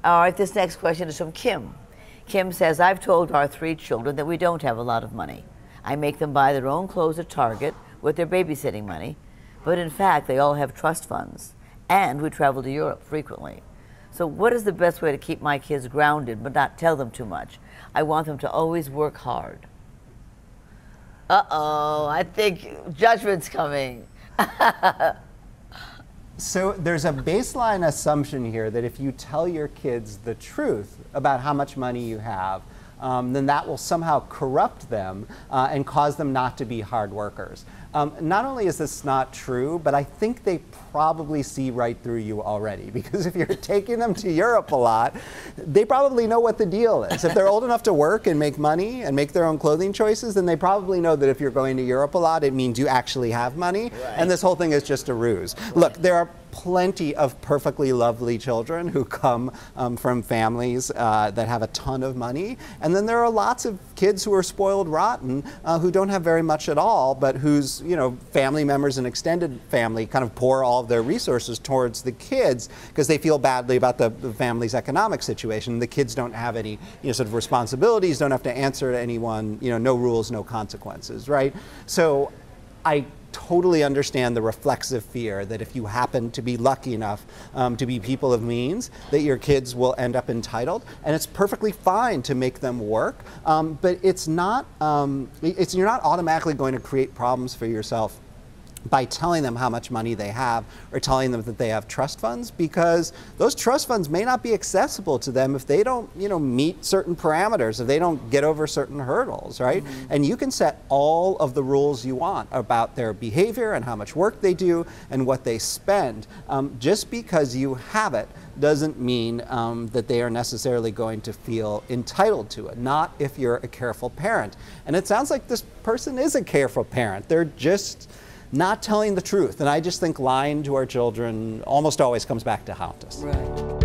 All right, this next question is from Kim. Kim says, I've told our 3 children that we don't have a lot of money. I make them buy their own clothes at Target with their babysitting money, but in fact, they all have trust funds, and we travel to Europe frequently. So what is the best way to keep my kids grounded but not tell them too much? I want them to always work hard. Uh-oh, I think judgment's coming. So there's a baseline assumption here that if you tell your kids the truth about how much money you have, then that will somehow corrupt them and cause them not to be hard workers. Not only is this not true, but I think they probably see right through you already, because if you're taking them to Europe a lot, they probably know what the deal is. If they're old enough to work and make money and make their own clothing choices, then they probably know that if you're going to Europe a lot, it means you actually have money, right. And this whole thing is just a ruse. Right. Look, there are plenty of perfectly lovely children who come from families that have a ton of money, and then there are lots of kids who are spoiled rotten who don't have very much at all, but whose family members and extended family kind of pour all of their resources towards the kids because they feel badly about the family's economic situation. The kids don't have any sort of responsibilities, don't have to answer to anyone, no rules, no consequences, right? So I totally understand the reflexive fear that if you happen to be lucky enough to be people of means, that your kids will end up entitled, and it's perfectly fine to make them work, but it's not, you're not automatically going to create problems for yourself by telling them how much money they have or telling them that they have trust funds, because those trust funds may not be accessible to them if they don't meet certain parameters, if they don't get over certain hurdles, right? Mm-hmm. And you can set all of the rules you want about their behavior and how much work they do and what they spend. Just because you have it doesn't mean that they are necessarily going to feel entitled to it, not if you're a careful parent. And it sounds like this person is a careful parent. They're just not telling the truth. And I just think lying to our children almost always comes back to haunt us. Right.